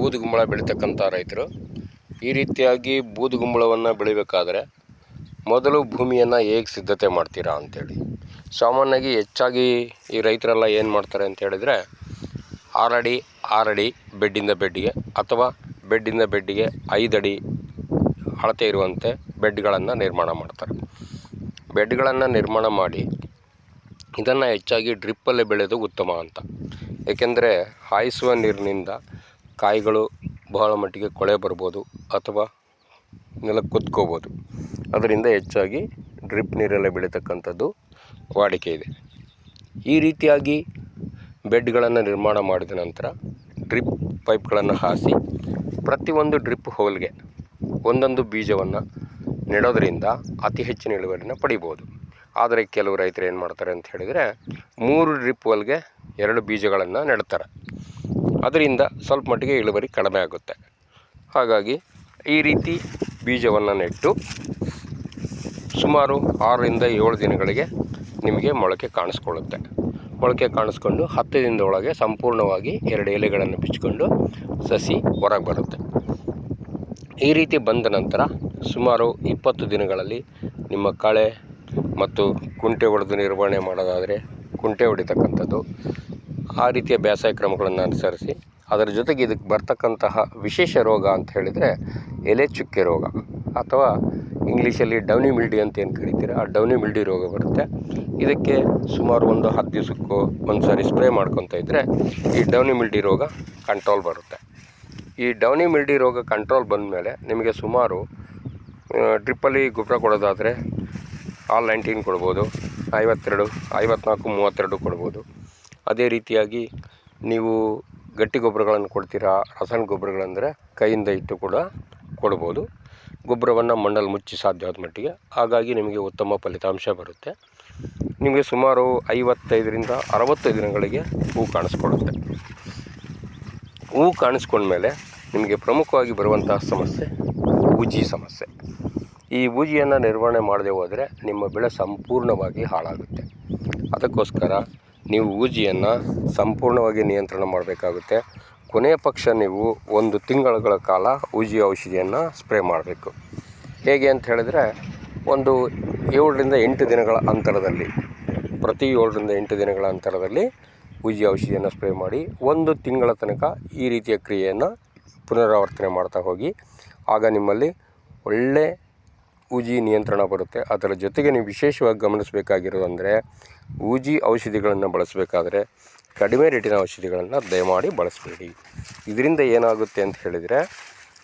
ಬೂದುಗುಂಬಳ ಬೆಳೀತಕ್ಕಂಥ ರೈತರು ಈ ರೀತಿಯಾಗಿ ಬೂದುಗುಂಬಳವನ್ನು ಬೆಳಿಬೇಕಾದ್ರೆ ಮೊದಲು ಭೂಮಿಯನ್ನು ಹೇಗೆ ಸಿದ್ಧತೆ ಮಾಡ್ತೀರಾ ಅಂಥೇಳಿ. ಸಾಮಾನ್ಯವಾಗಿ ಹೆಚ್ಚಾಗಿ ಈ ರೈತರೆಲ್ಲ ಏನು ಮಾಡ್ತಾರೆ ಅಂತ ಹೇಳಿದರೆ 6 ಅಡಿ ಬೆಡ್ಡಿಂದ ಬೆಡ್ಡಿಗೆ ಅಥವಾ ಬೆಡ್ಡಿಂದ ಬೆಡ್ಡಿಗೆ 5 ಅಡಿ ಅಳತೆ ಇರುವಂತೆ ಬೆಡ್ಗಳನ್ನು ನಿರ್ಮಾಣ ಮಾಡ್ತಾರೆ. ಬೆಡ್ಗಳನ್ನು ನಿರ್ಮಾಣ ಮಾಡಿ ಇದನ್ನು ಹೆಚ್ಚಾಗಿ ಡ್ರಿಪ್ಪಲ್ಲಿ ಬೆಳೆದು ಉತ್ತಮ ಅಂತ. ಏಕೆಂದರೆ ಹಾಯಿಸುವ ನೀರಿನಿಂದ ಕಾಯಿಗಳು ಬಹಳ ಮಟ್ಟಿಗೆ ಕೊಳೆ ಬರ್ಬೋದು ಅಥವಾ ನೆಲಕ್ಕೆ ಕುತ್ಕೋಬೋದು. ಅದರಿಂದ ಹೆಚ್ಚಾಗಿ ಡ್ರಿಪ್ ನೀರಲ್ಲೇ ಬೆಳೀತಕ್ಕಂಥದ್ದು ವಾಡಿಕೆ ಇದೆ. ಈ ರೀತಿಯಾಗಿ ಬೆಡ್ಗಳನ್ನು ನಿರ್ಮಾಣ ಮಾಡಿದ ನಂತರ ಡ್ರಿಪ್ ಪೈಪ್ಗಳನ್ನು ಹಾಸಿ ಪ್ರತಿಯೊಂದು ಡ್ರಿಪ್ ಹೋಲ್ಗೆ ಒಂದೊಂದು ಬೀಜವನ್ನು ನೆಡೋದರಿಂದ ಅತಿ ಹೆಚ್ಚಿನ ಇಳುವರಿನ ಪಡಿಬೋದು. ಆದರೆ ಕೆಲವು ರೈತರು ಏನು ಮಾಡ್ತಾರೆ ಅಂತ ಹೇಳಿದರೆ 3 ಡ್ರಿಪ್ ಹೋಲ್ಗೆ 2 ಬೀಜಗಳನ್ನು ನೆಡ್ತಾರೆ. ಅದರಿಂದ ಸ್ವಲ್ಪ ಮಟ್ಟಿಗೆ ಇಳುವರಿ ಕಡಿಮೆ ಆಗುತ್ತೆ. ಹಾಗಾಗಿ ಈ ರೀತಿ ಬೀಜವನ್ನು ನೆಟ್ಟು ಸುಮಾರು 6 ರಿಂದ 7 ದಿನಗಳಿಗೆ ನಿಮಗೆ ಮೊಳಕೆ ಕಾಣಿಸ್ಕೊಳ್ಳುತ್ತೆ. ಮೊಳಕೆ ಕಾಣಿಸ್ಕೊಂಡು 10 ದಿನದ ಒಳಗೆ ಸಂಪೂರ್ಣವಾಗಿ 2 ಎಲೆಗಳನ್ನು ಬಿಚ್ಚಿಕೊಂಡು ಸಸಿ ಹೊರಗೆ ಬರುತ್ತೆ. ಈ ರೀತಿ ಬಂದ ನಂತರ ಸುಮಾರು 20 ದಿನಗಳಲ್ಲಿ ನಿಮ್ಮ ಕಳೆ ಮತ್ತು ಕುಂಟೆ ಹೊಡೆದು ನಿರ್ವಹಣೆ ಮಾಡೋದಾದರೆ ಕುಂಟೆ ಹೊಡಿತಕ್ಕಂಥದ್ದು, ಆ ರೀತಿಯ ಬೇಸಾಯ ಕ್ರಮಗಳನ್ನು ಅನುಸರಿಸಿ ಅದರ ಜೊತೆಗೆ ಇದಕ್ಕೆ ಬರ್ತಕ್ಕಂತಹ ವಿಶೇಷ ರೋಗ ಅಂತ ಹೇಳಿದರೆ ಎಲೆ ಚುಕ್ಕೆ ರೋಗ ಅಥವಾ ಇಂಗ್ಲೀಷಲ್ಲಿ ಡೌನಿ ಮಿಲ್ಡಿ ಅಂತ ಏನು ಕರಿತೀರ, ಆ ಡೌನಿ ಮಿಲ್ಡಿ ರೋಗ ಬರುತ್ತೆ. ಇದಕ್ಕೆ ಸುಮಾರು ಒಂದು 10 ದಿವಸಕ್ಕೂ ಒಂದು ಸಾರಿ ಸ್ಪ್ರೇ ಮಾಡ್ಕೊತ ಇದ್ದರೆ ಈ ಡೌನಿ ಮಿಲ್ಡಿ ರೋಗ ಕಂಟ್ರೋಲ್ ಬರುತ್ತೆ. ಈ ಡೌನಿ ಮಿಲ್ಡಿ ರೋಗ ಕಂಟ್ರೋಲ್ ಬಂದ ಮೇಲೆ ನಿಮಗೆ ಸುಮಾರು ಡ್ರಿಪ್ಪಲ್ಲಿ ಗೊಬ್ಬರ ಕೊಡೋದಾದರೆ ಆಲ್ 19 ಕೊಡ್ಬೋದು, 52, 54, 32 ಕೊಡ್ಬೋದು. ಅದೇ ರೀತಿಯಾಗಿ ನೀವು ಗಟ್ಟಿ ಗೊಬ್ಬರಗಳನ್ನು ಕೊಡ್ತೀರಾ, ರಾಸಾಯನಿಕ ಗೊಬ್ಬರಗಳಂದರೆ ಕೈಯಿಂದ ಇಟ್ಟು ಕೂಡ ಕೊಡ್ಬೋದು. ಗೊಬ್ಬರವನ್ನು ಮಣ್ಣಲ್ಲಿ ಮುಚ್ಚಿ ಸಾಧ್ಯವಾದ ಮಟ್ಟಿಗೆ, ಹಾಗಾಗಿ ನಿಮಗೆ ಉತ್ತಮ ಫಲಿತಾಂಶ ಬರುತ್ತೆ. ನಿಮಗೆ ಸುಮಾರು 55 ರಿಂದ 60 ದಿನಗಳಿಗೆ ಹೂ ಕಾಣಿಸ್ಕೊಳ್ಳುತ್ತೆ. ಹೂ ಕಾಣಿಸ್ಕೊಂಡ್ಮೇಲೆ ನಿಮಗೆ ಪ್ರಮುಖವಾಗಿ ಬರುವಂತಹ ಸಮಸ್ಯೆ ಬೂಜಿ ಸಮಸ್ಯೆ. ಈ ಬೂಜಿಯನ್ನು ನಿರ್ವಹಣೆ ಮಾಡದೆ ಹೋದರೆ ನಿಮ್ಮ ಬೆಳೆ ಸಂಪೂರ್ಣವಾಗಿ ಹಾಳಾಗುತ್ತೆ. ಅದಕ್ಕೋಸ್ಕರ ನೀವು ಬೂಜಿಯನ್ನು ಸಂಪೂರ್ಣವಾಗಿ ನಿಯಂತ್ರಣ ಮಾಡಬೇಕಾಗುತ್ತೆ. ಕೊನೆಯ ಪಕ್ಷ ನೀವು 1 ತಿಂಗಳ ಕಾಲ ಬೂಜಿ ಔಷಧಿಯನ್ನು ಸ್ಪ್ರೇ ಮಾಡಬೇಕು. ಹೇಗೆ ಅಂತ ಹೇಳಿದ್ರೆ ಒಂದು 7 ರಿಂದ 8 ದಿನಗಳ ಅಂತರದಲ್ಲಿ, ಪ್ರತಿ 7 ರಿಂದ 8 ದಿನಗಳ ಅಂತರದಲ್ಲಿ ಬೂಜಿ ಔಷಧಿಯನ್ನು ಸ್ಪ್ರೇ ಮಾಡಿ 1 ತಿಂಗಳ ತನಕ ಈ ರೀತಿಯ ಕ್ರಿಯೆಯನ್ನು ಪುನರಾವರ್ತನೆ ಮಾಡ್ತಾ ಹೋಗಿ. ಆಗ ನಿಮ್ಮಲ್ಲಿ ಒಳ್ಳೆ ಬೂಜಿ ನಿಯಂತ್ರಣ ಬರುತ್ತೆ. ಅದರ ಜೊತೆಗೆ ನೀವು ವಿಶೇಷವಾಗಿ ಗಮನಿಸಬೇಕಾಗಿರೋದಂದರೆ ಬೂಜಿ ಔಷಧಿಗಳನ್ನು ಬಳಸಬೇಕಾದ್ರೆ ಕಡಿಮೆ ರೇಟಿನ ಔಷಧಿಗಳನ್ನು ದಯಮಾಡಿ ಬಳಸಬೇಡಿ. ಇದರಿಂದ ಏನಾಗುತ್ತೆ ಅಂತ ಹೇಳಿದರೆ,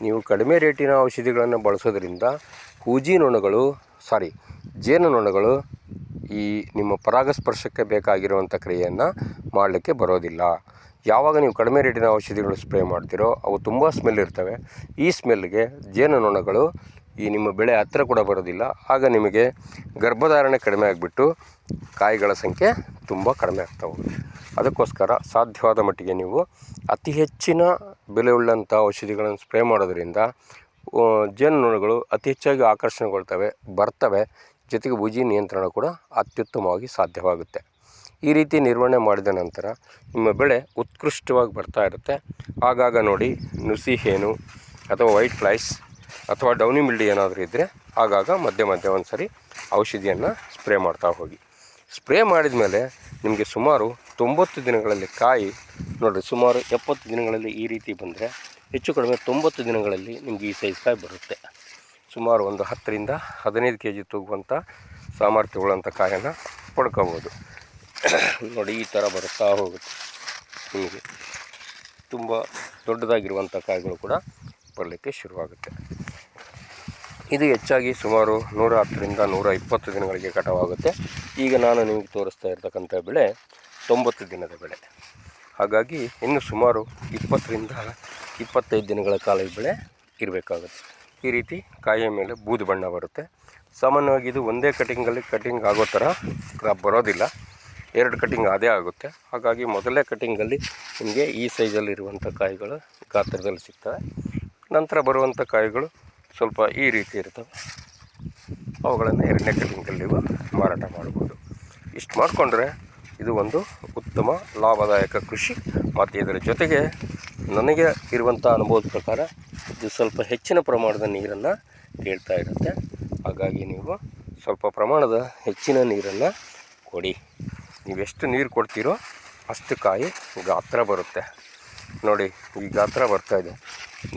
ನೀವು ಕಡಿಮೆ ರೇಟಿನ ಔಷಧಿಗಳನ್ನು ಬಳಸೋದ್ರಿಂದ ಜೇನುನೊಣಗಳು ಈ ನಿಮ್ಮ ಪರಾಗಸ್ಪರ್ಶಕ್ಕೆ ಬೇಕಾಗಿರುವಂಥ ಕ್ರಿಯೆಯನ್ನು ಮಾಡಲಿಕ್ಕೆ ಬರೋದಿಲ್ಲ. ಯಾವಾಗ ನೀವು ಕಡಿಮೆ ರೇಟಿನ ಔಷಧಿಗಳು ಸ್ಪ್ರೇ ಮಾಡ್ತೀರೋ ಅವು ತುಂಬ ಸ್ಮೆಲ್ ಇರ್ತವೆ. ಈ ಸ್ಮೆಲ್ಗೆ ಜೇನುನೊಣಗಳು ಈ ನಿಮ್ಮ ಬೆಳೆ ಹತ್ತಿರ ಕೂಡ ಬರೋದಿಲ್ಲ. ಆಗ ನಿಮಗೆ ಗರ್ಭಧಾರಣೆ ಕಡಿಮೆ ಆಗಿಬಿಟ್ಟು ಕಾಯಿಗಳ ಸಂಖ್ಯೆ ತುಂಬ ಕಡಿಮೆ ಆಗ್ತಾ ಹೋಗುತ್ತೆ. ಅದಕ್ಕೋಸ್ಕರ ಸಾಧ್ಯವಾದ ಮಟ್ಟಿಗೆ ನೀವು ಅತಿ ಹೆಚ್ಚಿನ ಬೆಲೆ ಉಳ್ಳಂಥ ಔಷಧಿಗಳನ್ನು ಸ್ಪ್ರೇ ಮಾಡೋದ್ರಿಂದ ಜೇನುನೊಣಗಳು ಅತಿ ಹೆಚ್ಚಾಗಿ ಬರ್ತವೆ. ಜೊತೆಗೆ ಬೂಜಿ ನಿಯಂತ್ರಣ ಕೂಡ ಅತ್ಯುತ್ತಮವಾಗಿ ಸಾಧ್ಯವಾಗುತ್ತೆ. ಈ ರೀತಿ ನಿರ್ವಹಣೆ ಮಾಡಿದ ನಂತರ ನಿಮ್ಮ ಬೆಳೆ ಉತ್ಕೃಷ್ಟವಾಗಿ ಬರ್ತಾ ಇರುತ್ತೆ. ಆಗಾಗ ನೋಡಿ ನುಸಿ ಹೇನು ಅಥವಾ ವೈಟ್ ಫ್ಲೈಸ್ ಅಥವಾ ಡೌನಿ ಮಿಲ್ಡಿ ಏನಾದರೂ ಇದ್ದರೆ ಆಗಾಗ ಮಧ್ಯೆ ಒಂದು ಸರಿ ಔಷಧಿಯನ್ನು ಸ್ಪ್ರೇ ಮಾಡ್ತಾ ಹೋಗಿ. ಸ್ಪ್ರೇ ಮಾಡಿದ ಮೇಲೆ ನಿಮಗೆ ಸುಮಾರು 90 ದಿನಗಳಲ್ಲಿ ಕಾಯಿ ನೋಡಿರಿ, ಸುಮಾರು 70 ದಿನಗಳಲ್ಲಿ ಈ ರೀತಿ ಬಂದರೆ ಹೆಚ್ಚು ಕಡಿಮೆ 90 ದಿನಗಳಲ್ಲಿ ನಿಮಗೆ ಈ ಸೈಜ್ ಕಾಯಿ ಬರುತ್ತೆ. ಸುಮಾರು ಒಂದು 10 ರಿಂದ 15 kg ತೂಗುವಂಥ ಸಾಮರ್ಥ್ಯವುಳ್ಳಂಥ ಕಾಯನ್ನು ಪಡ್ಕೋಬೋದು. ನೋಡಿ ಈ ಥರ ಬರುತ್ತಾ ಹೋಗುತ್ತೆ. ನಿಮಗೆ ತುಂಬ ದೊಡ್ಡದಾಗಿರುವಂಥ ಕಾಯಿಗಳು ಕೂಡ ಬರಲಿಕ್ಕೆ ಶುರುವಾಗುತ್ತೆ. ಇದು ಹೆಚ್ಚಾಗಿ ಸುಮಾರು 110 ರಿಂದ 120 ದಿನಗಳಿಗೆ ಕಟಾವಾಗುತ್ತೆ. ಈಗ ನಾನು ನಿಮಗೆ ತೋರಿಸ್ತಾ ಇರ್ತಕ್ಕಂಥ ಬೆಳೆ 90 ದಿನದ ಬೆಳೆ. ಹಾಗಾಗಿ ಇನ್ನು ಸುಮಾರು 20 ರಿಂದ 25 ದಿನಗಳ ಕಾಲ ಈ ಬೆಳೆ ಇರಬೇಕಾಗುತ್ತೆ. ಈ ರೀತಿ ಕಾಯಿಯ ಮೇಲೆ ಬೂದು ಬಣ್ಣ ಬರುತ್ತೆ. ಸಾಮಾನ್ಯವಾಗಿ ಇದು ಒಂದೇ ಕಟಿಂಗ್ ಆಗೋ ಥರ ಕ್ರಾಪ್ ಬರೋದಿಲ್ಲ, 2 ಕಟಿಂಗ್ ಅದೇ ಆಗುತ್ತೆ. ಹಾಗಾಗಿ ಮೊದಲನೇ ಕಟಿಂಗಲ್ಲಿ ನಿಮಗೆ ಈ ಸೈಜಲ್ಲಿರುವಂಥ ಕಾಯಿಗಳು ಗಾತ್ರದಲ್ಲಿ ಸಿಗ್ತವೆ. ನಂತರ ಬರುವಂಥ ಕಾಯಿಗಳು ಸ್ವಲ್ಪ ಈ ರೀತಿ ಇರ್ತವೆ. ಅವುಗಳನ್ನು 2ನೇ ಕಟಿಂಗಲ್ಲಿ ಮಾರಾಟ ಮಾಡ್ಬೋದು. ಇಷ್ಟು ಮಾಡಿಕೊಂಡ್ರೆ ಇದು ಒಂದು ಉತ್ತಮ ಲಾಭದಾಯಕ ಕೃಷಿ. ಮತ್ತು ಇದರ ಜೊತೆಗೆ ನನಗೆ ಇರುವಂಥ ಅನುಭವದ ಪ್ರಕಾರ ಇದು ಸ್ವಲ್ಪ ಹೆಚ್ಚಿನ ಪ್ರಮಾಣದ ನೀರನ್ನು ಕೇಳ್ತಾ ಇರುತ್ತೆ. ಹಾಗಾಗಿ ನೀವು ಸ್ವಲ್ಪ ಪ್ರಮಾಣದ ಹೆಚ್ಚಿನ ನೀರನ್ನು ಕೊಡಿ. ನೀವೆಷ್ಟು ನೀರು ಕೊಡ್ತೀರೋ ಅಷ್ಟು ಕಾಯಿ ಗಾತ್ರ ಬರುತ್ತೆ. ನೋಡಿ, ಈ ಗಾತ್ರ ಬರ್ತಾಯಿದೆ.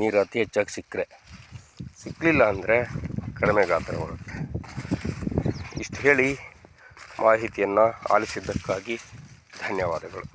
ನೀರು ಅತಿ ಹೆಚ್ಚಾಗಿ ಸಿಕ್ಕಲಿಲ್ಲ ಅಂದರೆ ಕಡಿಮೆ ಗಾತ್ರ ಬರುತ್ತೆ. ಇಷ್ಟು ಹೇಳಿ ಮಾಹಿತಿಯನ್ನು ಆಲಿಸಿದ್ದಕ್ಕಾಗಿ ಧನ್ಯವಾದಗಳು.